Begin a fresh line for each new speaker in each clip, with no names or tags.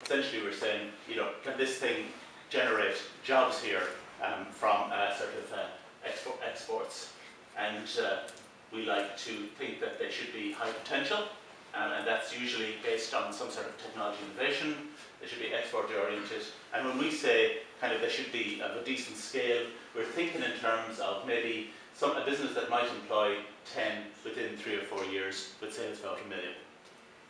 essentially we're saying, you know, can this thing generate jobs here from sort of exports? And we like to think that they should be high potential, and that's usually based on some sort of technology innovation. They should be export oriented, and when we say kind of they should be of a decent scale, we're thinking in terms of maybe a business that might employ 10 within 3 or 4 years with sales of about $1 million.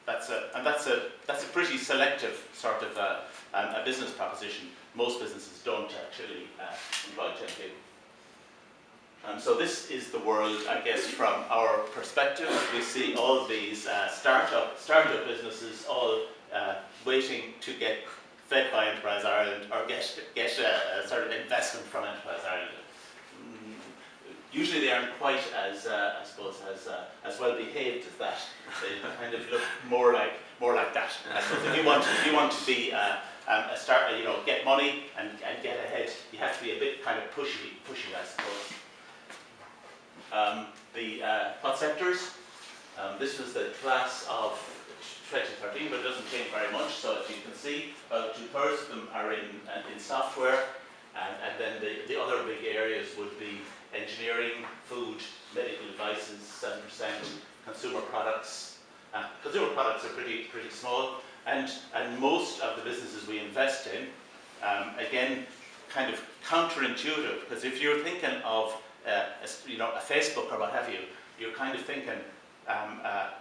That's a pretty selective sort of a business proposition. Most businesses don't actually employ 10 people. So this is the world, I guess, from our perspective. We see all these startup businesses all waiting to get fed by Enterprise Ireland or get a sort of investment from Enterprise Ireland. Usually they aren't quite as, I suppose, as well behaved as that. They kind of look more like that. I suppose if you want to be you know, get money and get ahead, you have to be a bit kind of pushy, I suppose. The hot sectors. This was the class of 2013, but it doesn't change very much. So as you can see, about 2/3 of them are in software, and then the other big areas would be engineering, food, medical devices, 7%, consumer products. Consumer products are pretty small, and most of the businesses we invest in, again, kind of counterintuitive, because if you're thinking of you know, a Facebook or what have you, you're kind of thinking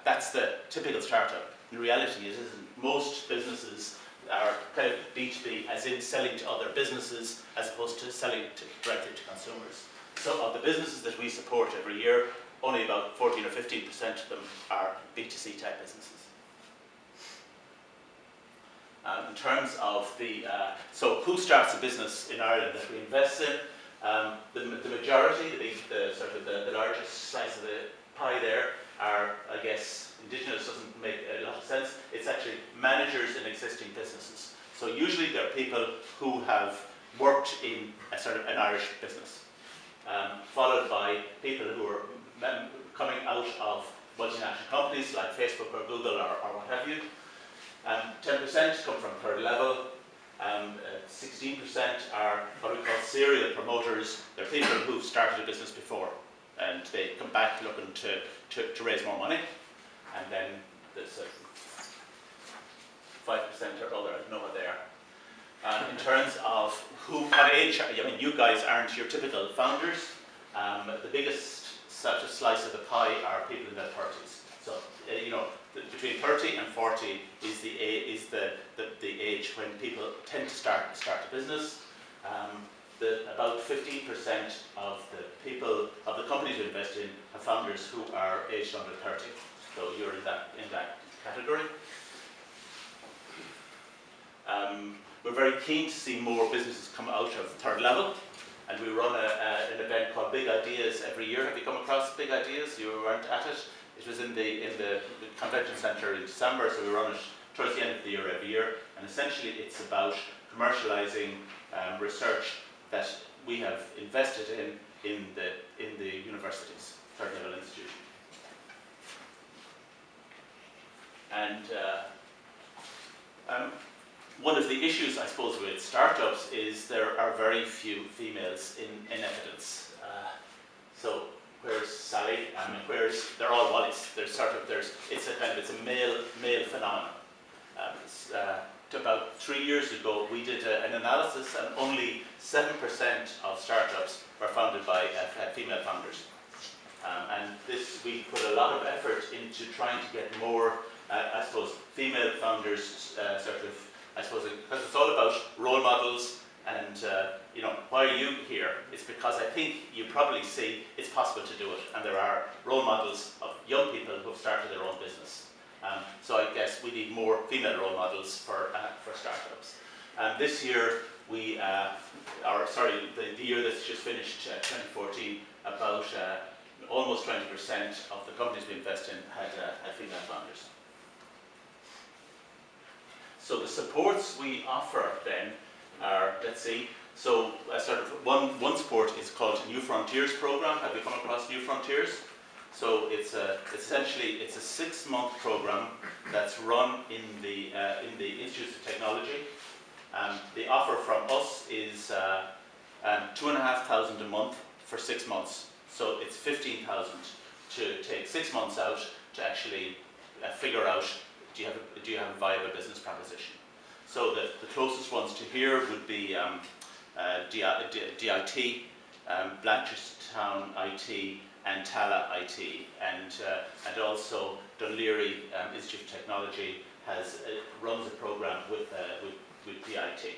that's the typical startup. In reality, it isn't. Most businesses are kind of B2B, as in selling to other businesses, as opposed to selling directly to consumers. So of the businesses that we support every year, only about 14 or 15% of them are B2C type businesses. In terms of so who starts a business in Ireland that we invest in? The majority, the largest slice of the pie there are, I guess, indigenous doesn't make a lot of sense. It's actually managers in existing businesses. So usually they're people who have worked in a sort of an Irish business, followed by people who are coming out of multinational companies like Facebook or Google or what have you. 10% come from third level. 16% are what we call serial promoters. They're people who've started a business before and they come back looking to raise more money. And then there's 5% or other, I don't know what they are. In terms of what age, I mean, you guys aren't your typical founders. The biggest such a slice of the pie are people in their 30s. So, you know, between 30 and 40 is the age when people tend to start a business. About 15% of the companies we invest in have founders who are aged under 30. So you're in that category. We're very keen to see more businesses come out of third level, and we run an event called Big Ideas every year. Have you come across Big Ideas? You weren't at it. It was in the convention centre in December, so we run it towards the end of the year every year. And essentially, it's about commercialising research that we have invested in the universities, third level institutions. And one of the issues, I suppose, with startups is there are very few females in evidence. So where's Sally? I mean, they're all Wallies. It's a male phenomenon. About 3 years ago, we did an analysis, and only 7% of startups were founded by female founders. And we put a lot of effort into trying to get more, I suppose, female founders because it's all about role models and, you know, why are you here? It's because I think you probably see it's possible to do it, and there are role models of young people who have started their own business. So I guess we need more female role models for startups. This year, the year that's just finished, 2014, about almost 20% of the companies we invest in had female founders. So the supports we offer then are, let's see, so one support is called New Frontiers program. Have you come across New Frontiers? So it's essentially it's a 6-month program that's run in the Institute of Technology. The offer from us is $2,500 a month for 6 months. So it's $15,000 to take 6 months out to actually figure out, do you have a viable business proposition. So the closest ones to here would be DIT, Blanchardstown IT, and Tala IT, and also Dunleary Institute of Technology runs a program with DIT.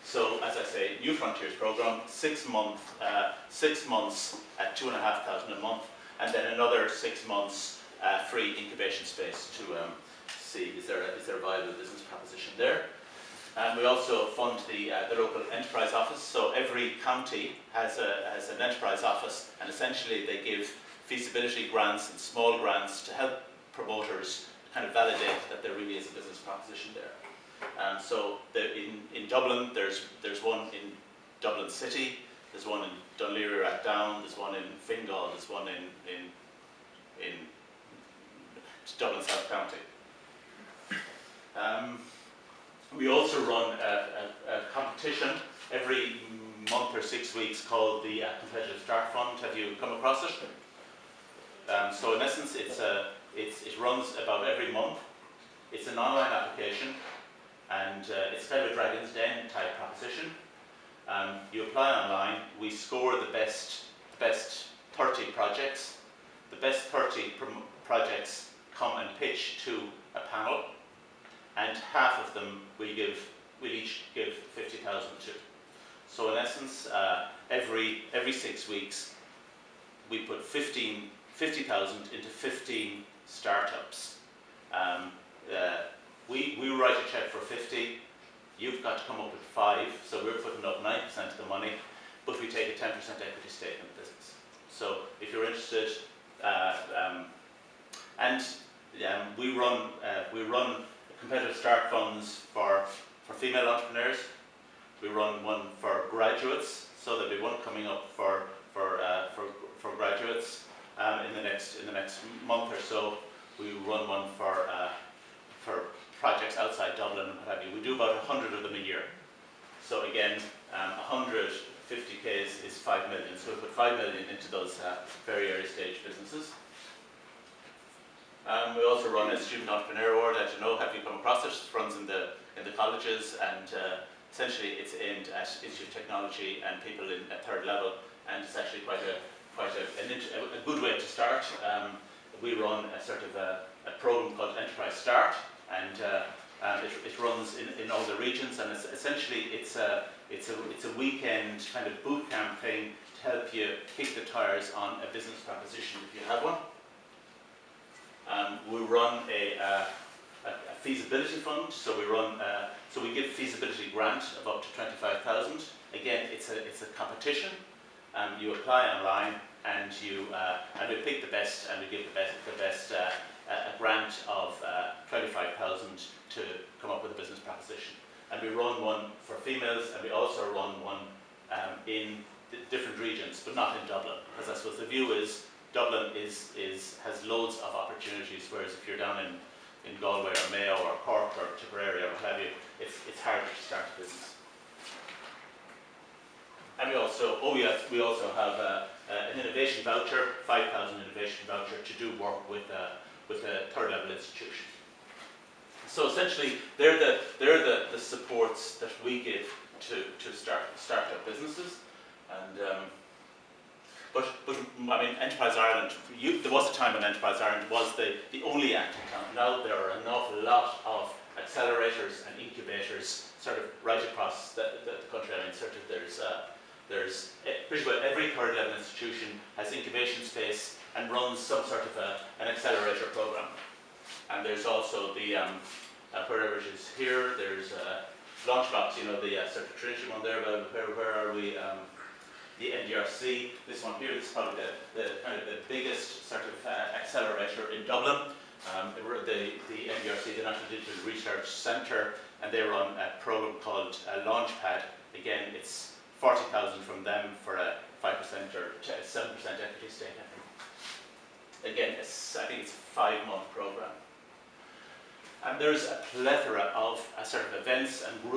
So as I say, New Frontiers program, 6 months at $2,500 a month, and then another 6 months free incubation space to see is there a viable business proposition there. And we also fund the local enterprise office. So every county has an enterprise office, and essentially they give feasibility grants and small grants to help promoters kind of validate that there really is a business proposition there. So in Dublin, there's one in Dublin City, there's one in Dunleary Rathdown, there's one in Fingal, there's one in Dublin South County. We also run a competition every month or 6 weeks called the Competitive Start Fund. Have you come across it? So in essence, it runs about every month. It's an online application, and it's kind of a Dragon's Den type proposition. You apply online. We score the best 30 projects. The best 30 projects come and pitch to a panel, and half of them we'll each give 50,000 to. So in essence, every 6 weeks, we put 50,000 into 15 startups. We write a check for 50. You've got to come up with 5, so we're putting up 9% of the money, but we take a 10% equity stake in the business. So if you're interested, we run competitive start funds for female entrepreneurs. We run one for graduates, so there'll be one coming up for graduates in the next month or so. We run one for projects outside Dublin and what have you. We do about 100 of them a year. So again, 150k is 5 million. So we put 5 million into those very early stage businesses. We also run a student entrepreneur award. As you know, have you come across it? It runs in the colleges, and essentially it's aimed at Institute of Technology and people at 3rd level, and it's actually quite a good way to start. We run a sort of a program called Enterprise Start, and it runs in all the regions, and essentially it's a weekend kind of boot camp thing to help you kick the tires on a business proposition if you have one. We run a feasibility fund, so we give feasibility grant of up to 25,000. Again, it's a competition. You apply online, and we pick the best, and we give the best a grant of 25,000 to come up with a business proposition. And we run one for females, and we also run one in different regions, but not in Dublin, because I suppose the view is Dublin has loads of opportunities, whereas if you're down in Galway or Mayo or Cork or Tipperary or what have you, it's harder to start a business. And we also have an innovation voucher, 5,000 innovation voucher to do work with a 3rd level institution. So essentially, they're the supports that we give to start up businesses. And but I mean, Enterprise Ireland. There was a time when Enterprise Ireland was the only active town. Now there are an awful lot of accelerators and incubators sort of right across the country. I mean, sort of there's pretty well every 3rd level institution has incubation space and runs some sort of an accelerator program. And there's also the wherever it is here. There's Launchbox, you know, the sort of Trinity one there. But where are we? The NDRC, this one here, this is probably the kind of the biggest sort of accelerator in Dublin. The NDRC, the National Digital Research Centre, and they run a program called Launchpad. Again, it's 40,000 from them for a 5% or 7% equity stake, I think. again, I think it's a 5-month program. And there's a plethora of sort of events and groups